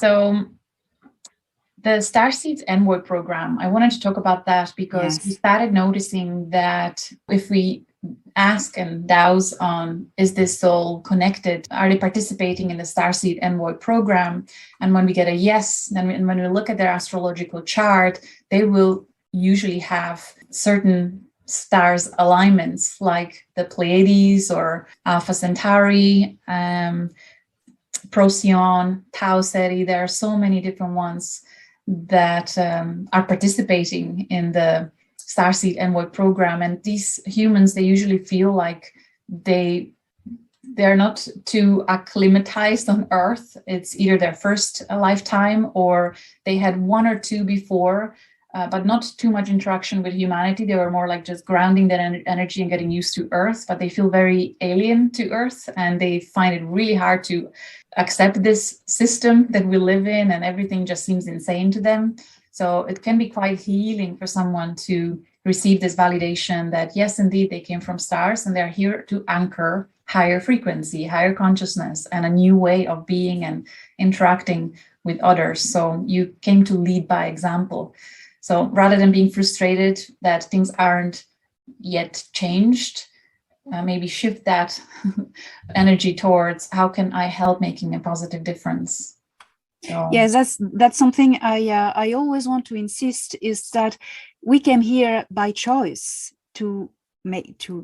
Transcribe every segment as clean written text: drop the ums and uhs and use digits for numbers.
So the Starseed Envoy program, I wanted to talk about that because we started noticing that if we ask and douse on, is this soul connected? Are they participating in the Starseed Envoy program? And when we get a yes, then when we look at their astrological chart, they will usually have certain stars alignments like the Pleiades or Alpha Centauri, Procyon, Tau Ceti. There are so many different ones that are participating in the Starseed Envoy program. And these humans, they usually feel like they're not too acclimatized on Earth. It's either their first lifetime or they had one or two before, but not too much interaction with humanity. They were more like just grounding that energy and getting used to Earth, but they feel very alien to Earth and they find it really hard to accept this system that we live in, and everything just seems insane to them. So it can be quite healing for someone to receive this validation that yes, indeed, they came from stars and they're here to anchor higher frequency, higher consciousness, and a new way of being and interacting with others. So you came to lead by example. So rather than being frustrated that things aren't yet changed, maybe shift that energy towards how can I help making a positive difference. So. Yes, that's something I always want to insist, is that we came here by choice to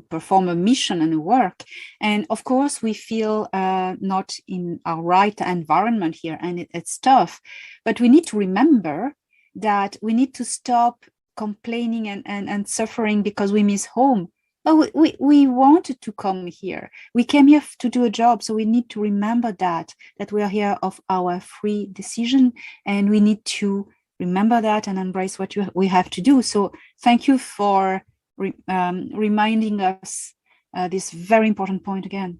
perform a mission and a work, and of course we feel not in our right environment here, and it's tough, but we need to remember that we need to stop complaining and suffering because we miss home. Oh, we wanted to come here. We came here to do a job. So we need to remember that we are here of our free decision, and we need to remember that and embrace what we have to do. So thank you for reminding us this very important point again.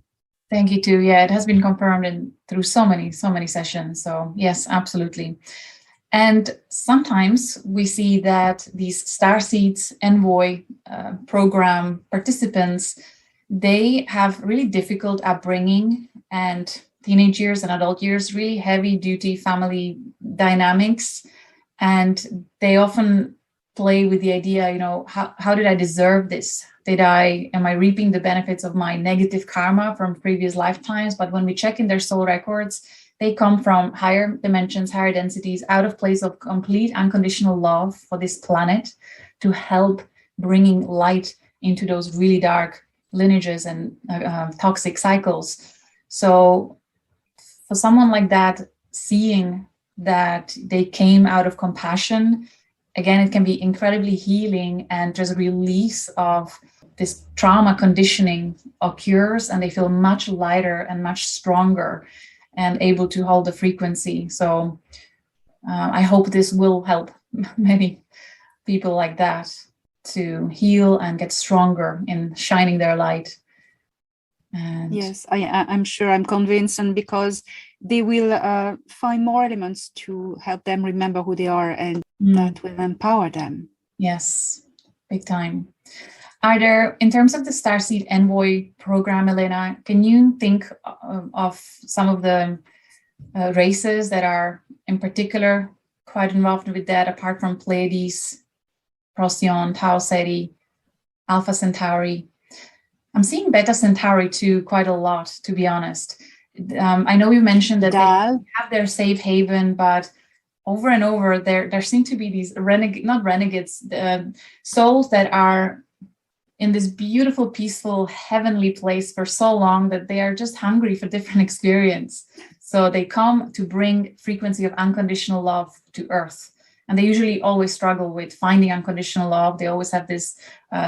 Thank you too. Yeah, it has been confirmed through so many sessions. So yes, absolutely. And sometimes we see that these Starseed Envoy program participants, they have really difficult upbringing, and teenage years and adult years, really heavy duty family dynamics. And they often play with the idea, how did I deserve this? Am I reaping the benefits of my negative karma from previous lifetimes? But when we check in their soul records, they come from higher dimensions, higher densities, out of place of complete unconditional love for this planet to help bringing light into those really dark lineages and toxic cycles. So for someone like that, seeing that they came out of compassion, again, it can be incredibly healing, and just a release of this trauma conditioning occurs, and they feel much lighter and much stronger and able to hold the frequency. So I hope this will help many people like that to heal and get stronger in shining their light. And yes, I'm sure, I'm convinced, and because they will find more elements to help them remember who they are, and that will empower them. Yes, big time. Are there, in terms of the Starseed Envoy program, Elena, can you think of some of the races that are in particular quite involved with that, apart from Pleiades, Procyon, Tau Ceti, Alpha Centauri? I'm seeing Beta Centauri too quite a lot, to be honest. I know you mentioned that they have their safe haven, but over and over there seem to be these souls that are in this beautiful, peaceful, heavenly place for so long that they are just hungry for different experience. So they come to bring frequency of unconditional love to Earth. And they usually always struggle with finding unconditional love. They always have this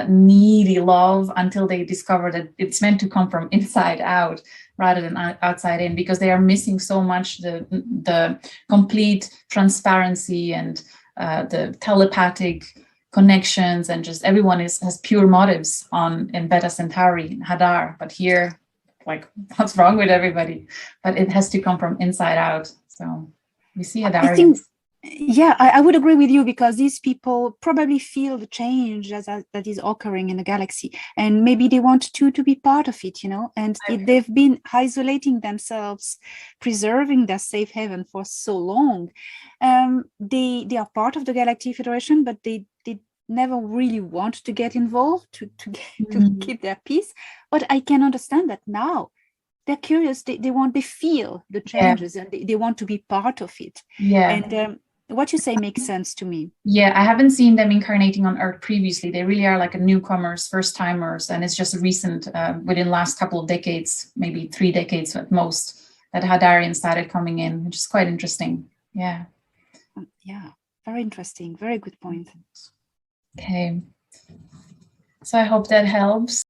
needy love until they discover that it's meant to come from inside out rather than outside in, because they are missing so much the complete transparency and the telepathic connections, and just everyone has pure motives in Beta Centauri, Hadar. But here, like, what's wrong with everybody? But it has to come from inside out. So we see Hadarians. Yeah, I would agree with you, because these people probably feel the change that is occurring in the galaxy, and maybe they want to be part of it, and they've been isolating themselves, preserving their safe haven for so long. They are part of the Galactic Federation, but they never really want to get involved, to keep their peace. But I can understand that now. They're curious, they feel the changes, and they want to be part of it. And what you say makes sense to me. Yeah, I haven't seen them incarnating on Earth previously. They really are like a newcomers, first timers, and it's just recent, within the last couple of decades, maybe 3 decades at most, that Hadarians started coming in, which is quite interesting. Yeah. Yeah, very interesting. Very good point. Okay. So I hope that helps.